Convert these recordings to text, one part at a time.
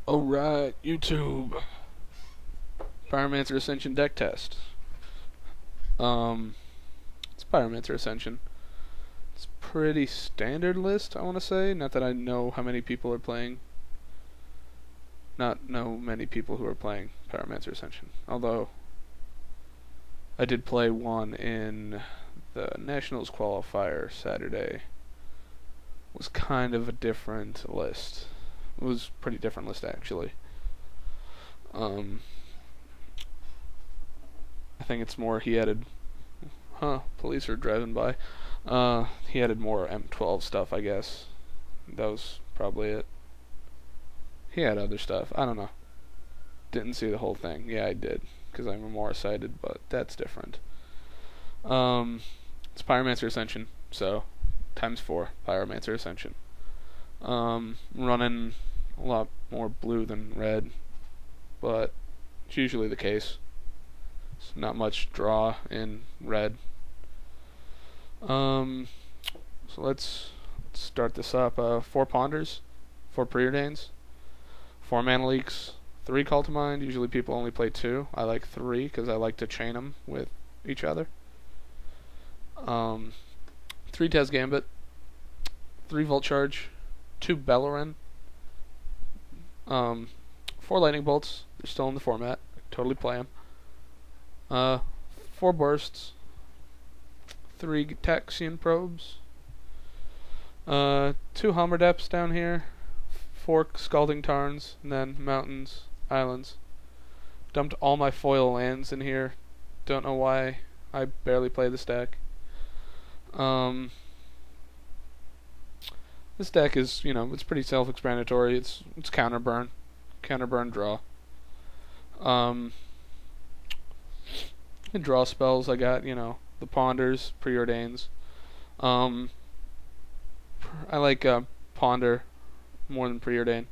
Alright, YouTube. Pyromancer Ascension deck test. It's Pyromancer Ascension. It's pretty standard list, I want to say. Not that I know how many people are playing. Not know many people who are playing Pyromancer Ascension. Although, I did play one in the Nationals qualifier Saturday. It was kind of a different list. It was a pretty different list, actually. I think it's more he added... police are driving by. He added more M12 stuff, I guess. That was probably it. He had other stuff. I don't know. Didn't see the whole thing. Yeah, I did, because I'm more sighted, but that's different. It's Pyromancer Ascension, so ×4 Pyromancer Ascension. Running a lot more blue than red, but it's usually the case. It's not much draw in red. So let's start this up. 4 Ponders, 4 Preordains, 4 Mana Leaks, 3 Call to Mind. Usually people only play 2. I like 3 because I like to chain them with each other. 3 Tez Gambit, 3 Volt Charge, 2 Beleren, 4 Lightning Bolts. They're still in the format. Totally play them. 4 Bursts, 3 Gitaxian Probes, 2 Halimar Depths down here, 4 Scalding Tarns, and then Mountains, Islands. Dumped all my foil lands in here. Don't know why. I barely play this deck. This deck is, it's pretty self-explanatory. It's counter burn draw. And draw spells. I got, the Ponders, Preordains. I like Ponder more than Preordain.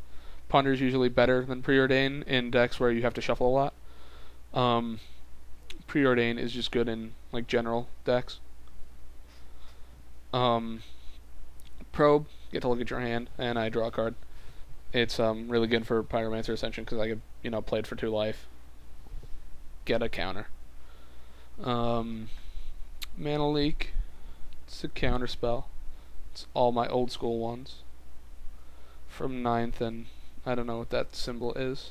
Ponder's usually better than Preordain in decks where you have to shuffle a lot. Preordain is just good in general decks. Probe, get to look at your hand, and I draw a card. It's really good for Pyromancer Ascension because I could, play it for 2 life. Get a counter. Mana Leak, it's a counter spell. It's all my old school ones from 9th, and I don't know what that symbol is.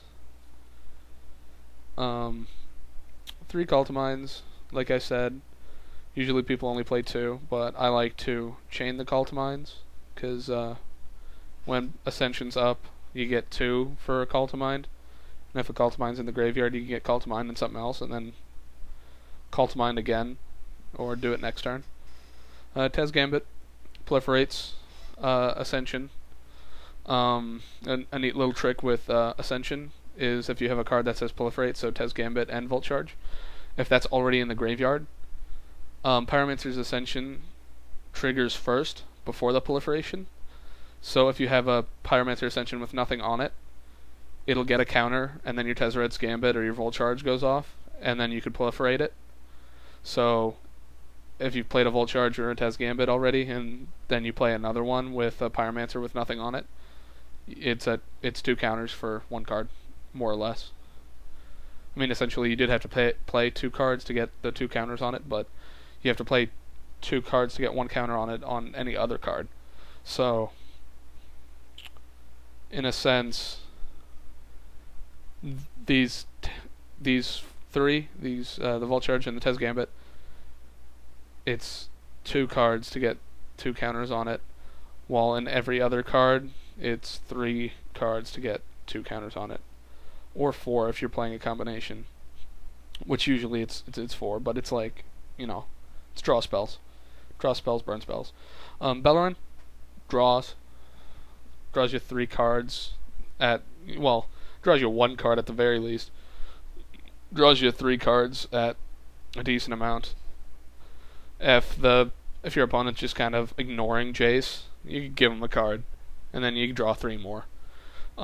3 Call to Minds, like I said. Usually people only play 2, but I like to chain the Call to Minds, because when Ascension's up, you get 2 for a Call to Mind, and if a Call to Mind's in the graveyard, you can get Call to Mind and something else, and then Call to Mind again, or do it next turn. Tez Gambit proliferates Ascension. A neat little trick with Ascension is if you have a card that says proliferate, so Tez Gambit and Volt Charge, if that's already in the graveyard, Pyromancer's Ascension triggers first before the proliferation. So if you have a Pyromancer Ascension with nothing on it, it'll get a counter, and then your Tezzeret's Gambit or your Volt Charge goes off, and then you could proliferate it. So if you've played a Volt Charge or a Tez Gambit already, and then you play another one with a Pyromancer with nothing on it, it's 2 counters for 1 card, more or less. I mean, essentially you did have to play 2 cards to get the 2 counters on it, but you have to play 2 cards to get 1 counter on it on any other card. So, in a sense, these 3, the Volt Charge and the Tez Gambit, it's 2 cards to get 2 counters on it, while in every other card, it's 3 cards to get 2 counters on it, or 4 if you're playing a combination, which usually it's 4, but it's it's draw spells, burn spells. Beleren draws you 3 cards draws you 1 card at the very least. Draws you 3 cards at a decent amount. If your opponent's just kind of ignoring Jace, you can give him a card, and then you can draw 3 more. A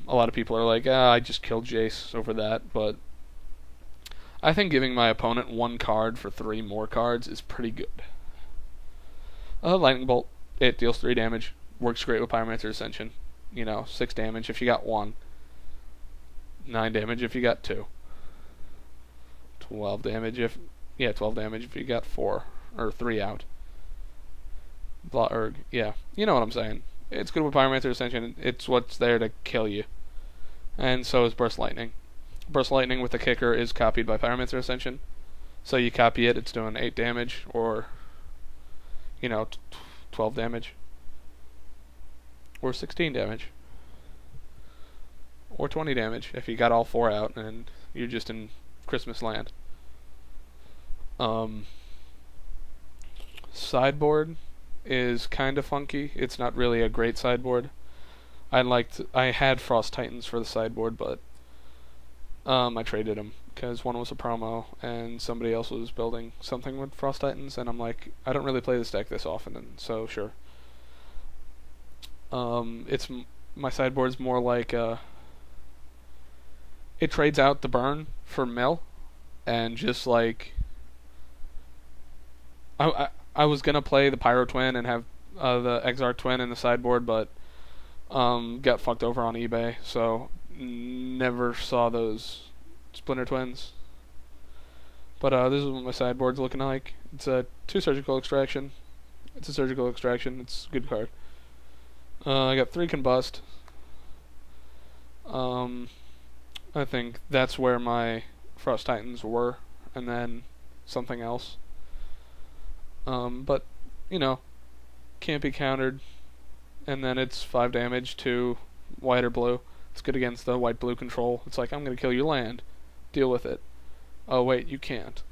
lot of people are like, I just killed Jace over that, but I think giving my opponent 1 card for 3 more cards is pretty good. Lightning Bolt, it deals 3 damage. Works great with Pyromancer Ascension. 6 damage if you got 1. 9 damage if you got 2. 12 damage if... Yeah, 12 damage if you got 4. Or 3 out. Yeah, you know what I'm saying. It's good with Pyromancer Ascension. It's what's there to kill you. And so is Burst Lightning. Burst Lightning with the kicker is copied by Pyromancer Ascension. So you copy it, it's doing 8 damage, or, you know, 12 damage. Or 16 damage. Or 20 damage if you got all 4 out and you're just in Christmas land. Sideboard is kind of funky. It's not really a great sideboard. I had Frost Titans for the sideboard, but I traded them because one was a promo and somebody else was building something with Frost Titans, and I'm like, I don't really play this deck this often, and so sure. My sideboard's more like it trades out the burn for mill, and just like I was gonna play the Pyro Twin and have the Exarch Twin in the sideboard, but got fucked over on eBay, so never saw those Splinter Twins. But this is what my sideboard's looking like. It's a 2 Surgical Extraction. It's a Surgical Extraction. It's a good card. I got 3 Combust. I think that's where my Frost Titans were, and then something else. But, you know, can't be countered. And then it's 5 damage to white or blue. It's good against the white-blue control. It's like, I'm going to kill your land. Deal with it. Oh, wait, you can't.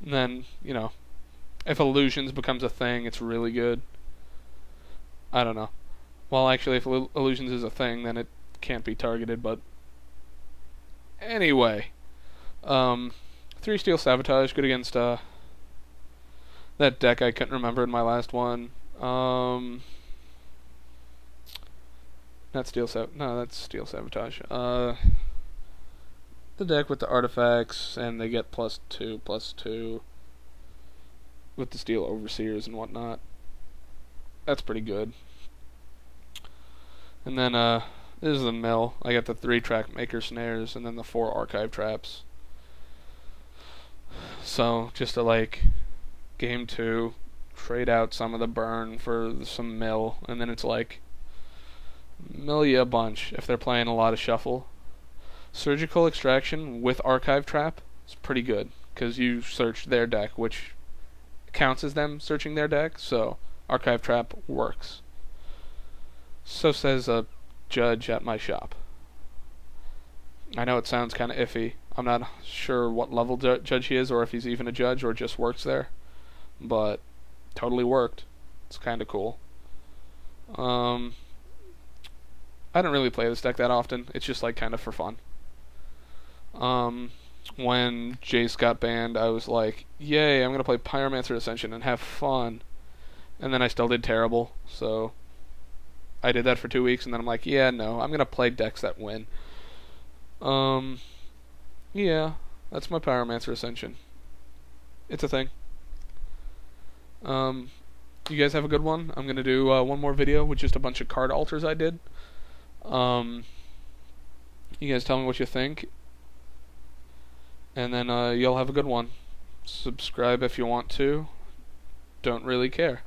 And then, you know, if Illusions becomes a thing, it's really good. I don't know. Well, actually, if Illusions is a thing, then it can't be targeted, but... Anyway. 3 Steel Sabotage, good against, that deck I couldn't remember in my last one. That's Steel Sabotage. The deck with the artifacts, and they get +2/+2 with the Steel Overseers and whatnot. That's pretty good. And then, this is the mill. I got the 3 Trapmaker snares, and then the 4 archive traps. So, just to, like, game 2, trade out some of the burn for some mill, and then it's like, mill you a bunch if they're playing a lot of shuffle. Surgical Extraction with archive trap is pretty good, because you search their deck, which counts as them searching their deck, so archive trap works. So says a judge at my shop. I know it sounds kind of iffy. I'm not sure what level judge he is, or if he's even a judge or just works there, but totally worked. It's kind of cool. I don't really play this deck that often. It's just like kind of for fun. When Jace got banned, I was like, yay, I'm going to play Pyromancer Ascension and have fun. And then I still did terrible, so I did that for 2 weeks, and then I'm like, yeah, no, I'm going to play decks that win. Yeah, that's my Pyromancer Ascension. It's a thing. You guys have a good one. I'm going to do one more video with just a bunch of card alters I did. You guys tell me what you think. And then y'all have a good one. Subscribe if you want to. Don't really care.